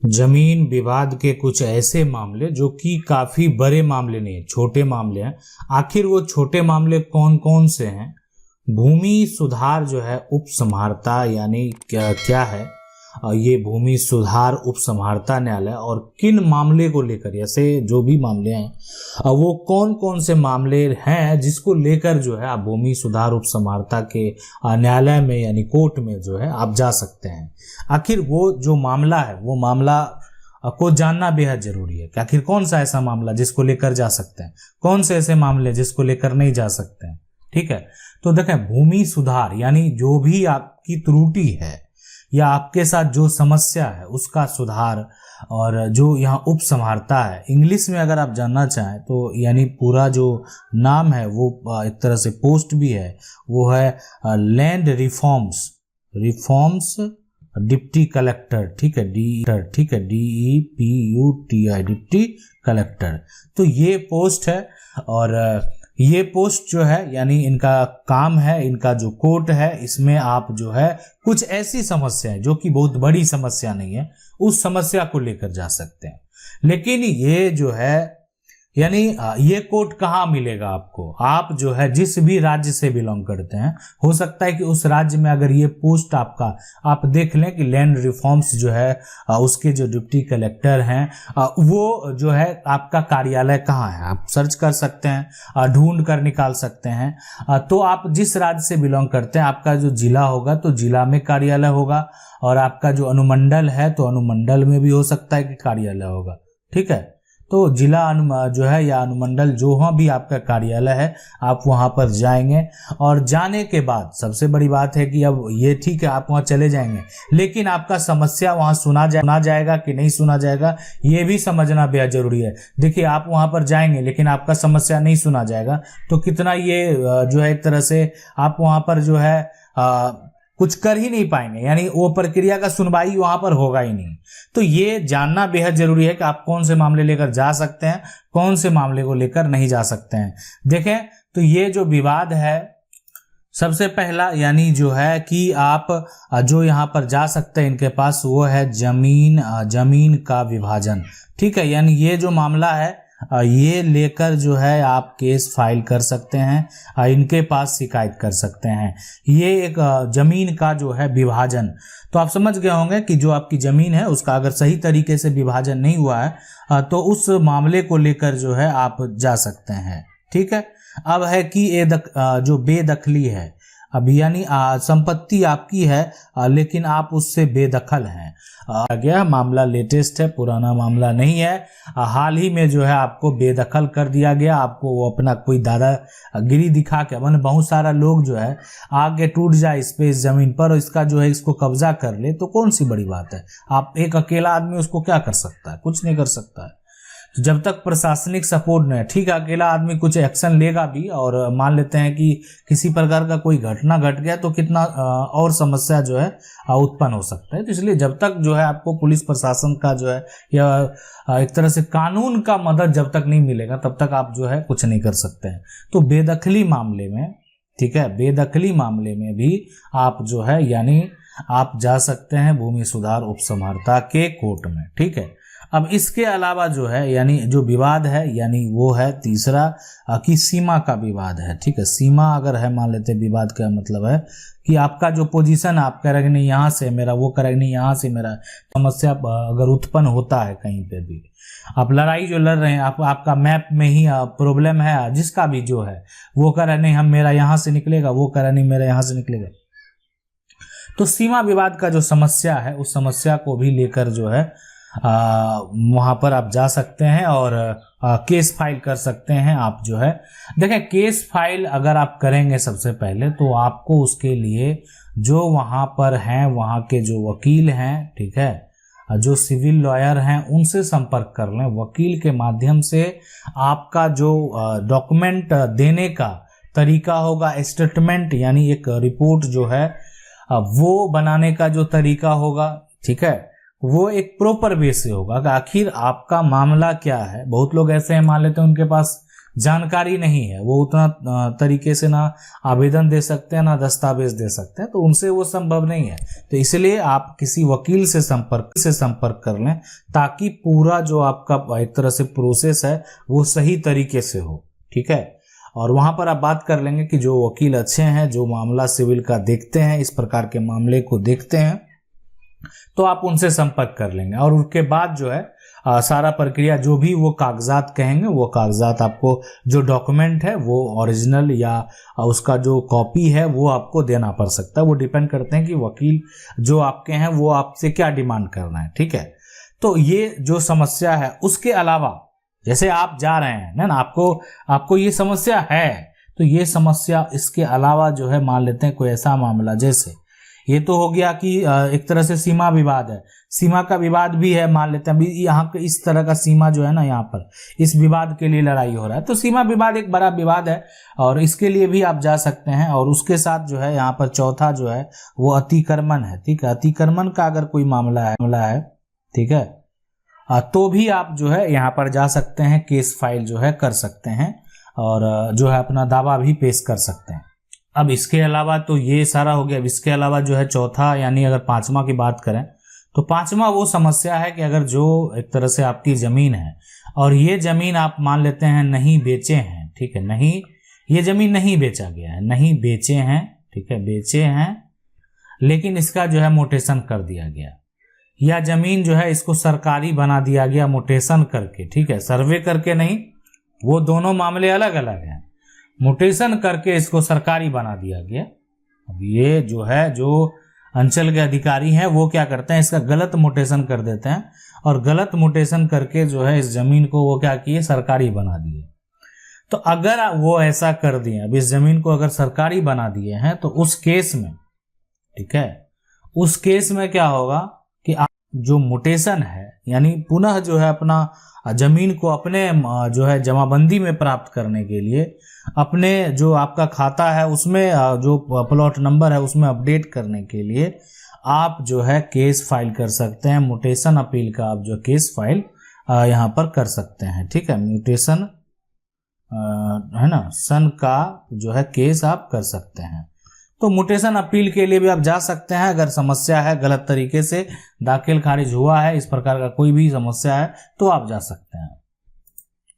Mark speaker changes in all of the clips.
Speaker 1: जमीन विवाद के कुछ ऐसे मामले जो कि काफी बड़े मामले नहीं है, छोटे मामले हैं। आखिर वो छोटे मामले कौन कौन से हैं? भूमि सुधार जो है उपसमाहर्ता यानी क्या क्या है? ये भूमि सुधार उपसमाहर्ता न्यायालय और किन मामले को लेकर, ऐसे जो भी मामले हैं वो कौन कौन से मामले हैं जिसको लेकर जो है आप भूमि सुधार उपसमाहर्ता के न्यायालय में यानी कोर्ट में जो है आप जा सकते हैं। आखिर वो जो मामला है वो मामला को जानना बेहद जरूरी है कि आखिर कौन सा ऐसा मामला जिसको लेकर जा सकते हैं, कौन से ऐसे मामले जिसको लेकर नहीं जा सकते हैं। ठीक है, तो देखें, भूमि सुधार यानी जो भी आपकी त्रुटि है या आपके साथ जो समस्या है उसका सुधार, और जो यहाँ उपसमाहर्ता है, इंग्लिश में अगर आप जानना चाहें तो यानी पूरा जो नाम है वो एक तरह से पोस्ट भी है, वो है लैंड रिफॉर्म्स डिप्टी कलेक्टर। ठीक है, DEPUTI डिप्टी कलेक्टर। तो ये पोस्ट है, और ये पोस्ट जो है यानी इनका काम है, इनका जो कोर्ट है, इसमें आप जो है कुछ ऐसी समस्याएं जो कि बहुत बड़ी समस्या नहीं है उस समस्या को लेकर जा सकते हैं। लेकिन ये जो है यानी ये कोर्ट कहाँ मिलेगा आपको? आप जो है जिस भी राज्य से बिलोंग करते हैं, हो सकता है कि उस राज्य में अगर ये पोस्ट आपका, आप देख लें कि लैंड रिफॉर्म्स जो है उसके जो डिप्टी कलेक्टर हैं वो जो है आपका कार्यालय कहाँ है, आप सर्च कर सकते हैं, ढूंढ कर निकाल सकते हैं। तो आप जिस राज्य से बिलोंग करते हैं, आपका जो जिला होगा तो जिला में कार्यालय होगा, और आपका जो अनुमंडल है तो अनुमंडल में भी हो सकता है कि कार्यालय होगा। ठीक है, तो जिला जो है या अनुमंडल जो भी आपका कार्यालय है, आप वहां पर जाएंगे, और जाने के बाद सबसे बड़ी बात है कि अब ये ठीक है आप वहां चले जाएंगे, लेकिन आपका समस्या वहां सुना जाएगा कि नहीं सुना जाएगा, ये भी समझना बेहद जरूरी है। देखिए, आप वहां पर जाएंगे लेकिन आपका समस्या नहीं सुना जाएगा तो कितना ये जो है एक तरह से आप वहां पर जो है कुछ कर ही नहीं पाएंगे, यानी वो प्रक्रिया का सुनवाई वहां पर होगा ही नहीं। तो ये जानना बेहद जरूरी है कि आप कौन से मामले लेकर जा सकते हैं, कौन से मामले को लेकर नहीं जा सकते हैं। देखें, तो ये जो विवाद है, सबसे पहला यानी जो है कि आप जो यहाँ पर जा सकते हैं इनके पास, वो है जमीन का विभाजन। ठीक है, यानी ये जो मामला है ये लेकर जो है आप केस फाइल कर सकते हैं, इनके पास शिकायत कर सकते हैं। ये एक जमीन का जो है विभाजन, तो आप समझ गए होंगे कि जो आपकी जमीन है उसका अगर सही तरीके से विभाजन नहीं हुआ है तो उस मामले को लेकर जो है आप जा सकते हैं। ठीक है, अब है कि जो बेदखली है, अब यानी संपत्ति आपकी है लेकिन आप उससे बेदखल हैं। गया मामला लेटेस्ट है, पुराना मामला नहीं है। हाल ही में जो है आपको बेदखल कर दिया गया, आपको वो अपना कोई दादागिरी दिखा के, मैंने बहुत सारा लोग जो है आगे टूट जाए इस पे, इस जमीन पर, और इसका जो है इसको कब्जा कर ले, तो कौन सी बड़ी बात है? आप एक अकेला आदमी उसको क्या कर सकता है? कुछ नहीं कर सकता है। जब तक प्रशासनिक सपोर्ट नहीं है, ठीक है, अकेला आदमी कुछ एक्शन लेगा भी, और मान लेते हैं कि किसी प्रकार का कोई घटना घट गया तो कितना और समस्या जो है उत्पन्न हो सकता है। तो इसलिए जब तक जो है आपको पुलिस प्रशासन का जो है या एक तरह से कानून का मदद जब तक नहीं मिलेगा तब तक आप जो है कुछ नहीं कर सकते हैं। तो बेदखली मामले में, ठीक है, बेदखली मामले में भी आप जो है यानी आप जा सकते हैं भूमि सुधार उपसमाहर्ता के कोर्ट में। ठीक है, अब इसके अलावा जो है यानी जो विवाद है, यानी वो है तीसरा कि सीमा का विवाद है। ठीक है, सीमा अगर है, मान लेते विवाद का मतलब है कि आपका जो पोजीशन, आप कह रहे हैं नहीं यहाँ से मेरा, वो कह रहे हैं नहीं यहाँ से मेरा, समस्या अगर उत्पन्न होता है कहीं पे भी, आप लड़ाई जो लड़ रहे हैं, आपका मैप में ही प्रॉब्लम है, जिसका भी जो है वो कह रहे नहीं हम मेरा यहाँ से निकलेगा, वो कह रहे नहीं मेरा यहाँ से निकलेगा, तो सीमा विवाद का जो समस्या है उस समस्या को भी लेकर जो है वहां पर आप जा सकते हैं और केस फाइल कर सकते हैं। आप जो है देखें, केस फाइल अगर आप करेंगे सबसे पहले तो आपको उसके लिए जो वहां पर हैं, वहां के जो वकील हैं, ठीक है, जो सिविल लॉयर हैं, उनसे संपर्क कर लें। वकील के माध्यम से आपका जो डॉक्यूमेंट देने का तरीका होगा, स्टेटमेंट यानी एक रिपोर्ट जो है वो बनाने का जो तरीका होगा, ठीक है, वो एक प्रॉपर वे से होगा कि आखिर आपका मामला क्या है। बहुत लोग ऐसे हैं, मान लेते हैं उनके पास जानकारी नहीं है, वो उतना तरीके से ना आवेदन दे सकते हैं ना दस्तावेज दे सकते हैं, तो उनसे वो संभव नहीं है। तो इसलिए आप किसी वकील से संपर्क कर लें, ताकि पूरा जो आपका एक तरह से प्रोसेस है वो सही तरीके से हो। ठीक है, और वहां पर आप बात कर लेंगे कि जो वकील अच्छे हैं, जो मामला सिविल का देखते हैं, इस प्रकार के मामले को देखते हैं, तो आप उनसे संपर्क कर लेंगे। और उसके बाद जो है सारा प्रक्रिया, जो भी वो कागजात कहेंगे, वो कागजात आपको, जो डॉक्यूमेंट है वो ओरिजिनल या उसका जो कॉपी है वो आपको देना पड़ सकता है। वो डिपेंड करते हैं कि वकील जो आपके हैं वो आपसे क्या डिमांड करना है। ठीक है, तो ये जो समस्या है, उसके अलावा जैसे आप जा रहे हैं ना, आपको ये समस्या है, तो ये समस्या इसके अलावा जो है, मान लेते हैं कोई ऐसा मामला, जैसे ये तो हो गया कि एक तरह से सीमा विवाद है, सीमा का विवाद भी है, मान लेते हैं अभी यहाँ इस तरह का सीमा जो है ना, यहाँ पर इस विवाद के लिए लड़ाई हो रहा है, तो सीमा विवाद एक बड़ा विवाद है और इसके लिए भी आप जा सकते हैं। और उसके साथ जो है यहाँ पर चौथा जो है वो अतिक्रमण है। ठीक है, अतिक्रमण का अगर कोई मामला है, ठीक है, तो भी आप जो है यहाँ पर जा सकते हैं, केस फाइल जो है कर सकते हैं और जो है अपना दावा भी पेश कर सकते हैं। अब इसके अलावा तो ये सारा हो गया। अब इसके अलावा जो है चौथा, यानी अगर पांचवा की बात करें, तो पांचवा वो समस्या है कि अगर जो एक तरह से आपकी जमीन है और ये जमीन आप मान लेते हैं नहीं बेचे हैं, ठीक है, नहीं, ये जमीन नहीं बेचा गया है, नहीं बेचे हैं, ठीक है, बेचे हैं, लेकिन इसका जो है मोटेशन कर दिया गया, या जमीन जो है इसको सरकारी बना दिया गया मोटेशन करके। ठीक है, सर्वे करके नहीं, वो दोनों मामले अलग अलग हैं। मोटेशन करके इसको सरकारी बना दिया गया। अब ये जो है, जो अंचल के अधिकारी हैं वो क्या करते हैं, इसका गलत मोटेशन कर देते हैं और गलत मोटेशन करके जो है इस जमीन को वो क्या किए, सरकारी बना दिए। तो अगर वो ऐसा कर दिए, अब इस जमीन को अगर सरकारी बना दिए हैं, तो उस केस में, ठीक है, उस केस में क्या होगा कि आप जो मोटेशन है, यानी पुनः जो है अपना जमीन को अपने जो है जमाबंदी में प्राप्त करने के लिए, अपने जो आपका खाता है उसमें जो प्लॉट नंबर है उसमें अपडेट करने के लिए आप जो है केस फाइल कर सकते हैं। म्यूटेशन अपील का आप जो केस फाइल यहाँ पर कर सकते हैं। ठीक है, म्यूटेशन है ना, सन का जो है केस आप कर सकते हैं। तो म्यूटेशन अपील के लिए भी आप जा सकते हैं। अगर समस्या है, गलत तरीके से दाखिल खारिज हुआ है, इस प्रकार का कोई भी समस्या है, तो आप जा सकते हैं।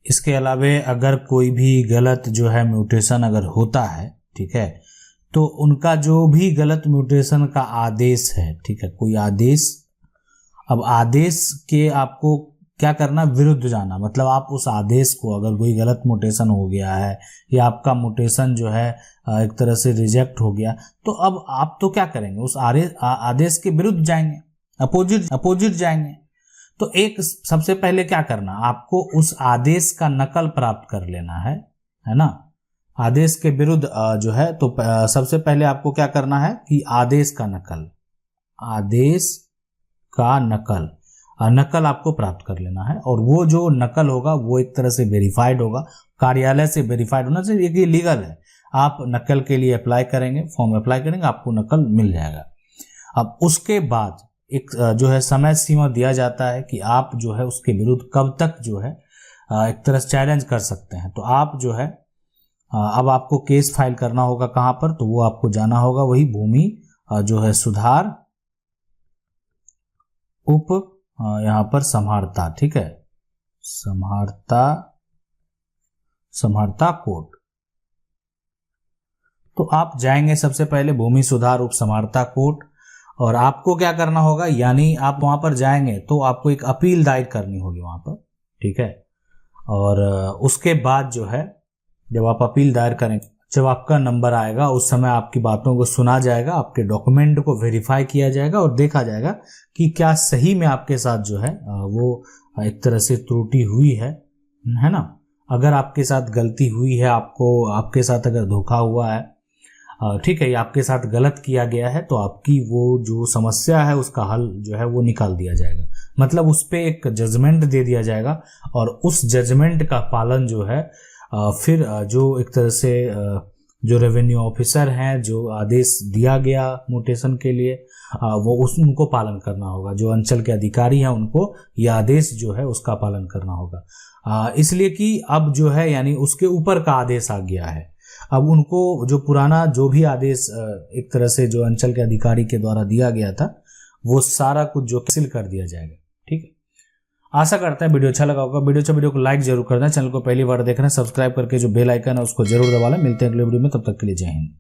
Speaker 1: इसके अलावा अगर कोई भी गलत जो है म्यूटेशन अगर होता है, ठीक है, तो उनका जो भी गलत म्यूटेशन का आदेश है, ठीक है, कोई आदेश, अब आदेश के आपको क्या करना, विरुद्ध जाना। मतलब आप उस आदेश को, अगर कोई गलत म्यूटेशन हो गया है या आपका म्यूटेशन जो है एक तरह से रिजेक्ट हो गया, तो अब आप तो क्या करेंगे, उस आदेश के विरुद्ध जाएंगे, अपोजिट जाएंगे। तो एक सबसे पहले क्या करना, आपको उस आदेश का नकल प्राप्त कर लेना है ना। आदेश के विरुद्ध जो है, तो सबसे पहले आपको क्या करना है कि आदेश का नकल आपको प्राप्त कर लेना है। और वो जो नकल होगा वो एक तरह से वेरीफाइड होगा, कार्यालय से वेरीफाइड होना चाहिए, ये लीगल है। आप नकल के लिए अप्लाई करेंगे, फॉर्म अप्लाई करेंगे, आपको नकल मिल जाएगा। अब उसके बाद एक जो है समय सीमा दिया जाता है कि आप जो है उसके विरुद्ध कब तक जो है एक तरह से चैलेंज कर सकते हैं। तो आप जो है अब आपको केस फाइल करना होगा कहाँ पर, तो वो आपको जाना होगा वही भूमि जो है सुधार उप यहाँ पर समहर्ता, ठीक है, समहर्ता कोर्ट। तो आप जाएंगे सबसे पहले भूमि सुधार उप समहर्ता कोर्ट, और आपको क्या करना होगा, यानी आप वहां पर जाएंगे तो आपको एक अपील दायर करनी होगी वहां पर, ठीक है। और उसके बाद जो है जब आप अपील दायर करेंगे, जब आपका नंबर आएगा उस समय आपकी बातों को सुना जाएगा, आपके डॉक्यूमेंट को वेरीफाई किया जाएगा और देखा जाएगा कि क्या सही में आपके साथ जो है वो एक तरह से त्रुटि हुई है ना। अगर आपके साथ गलती हुई है, आपके साथ अगर धोखा हुआ है, ठीक है, आपके साथ गलत किया गया है, तो आपकी वो जो समस्या है उसका हल जो है वो निकाल दिया जाएगा। मतलब उस पर एक जजमेंट दे दिया जाएगा और उस जजमेंट का पालन जो है फिर जो एक तरह से जो रेवेन्यू ऑफिसर हैं, जो आदेश दिया गया म्यूटेशन के लिए, वो उनको पालन करना होगा। जो अंचल के अधिकारी हैं उनको यह आदेश जो है उसका पालन करना होगा, इसलिए कि अब जो है यानी उसके ऊपर का आदेश आ गया है। अब उनको जो पुराना जो भी आदेश एक तरह से जो अंचल के अधिकारी के द्वारा दिया गया था वो सारा कुछ जो कैंसिल कर दिया जाएगा। ठीक है, आशा करता है वीडियो अच्छा लगा होगा। वीडियो को लाइक जरूर करना, चैनल को पहली बार देख रहे हैं सब्सक्राइब करके जो बेल आइकन है उसको जरूर दबा लें। मिलते हैं अगले वीडियो में, तब तक के लिए जय हिंद।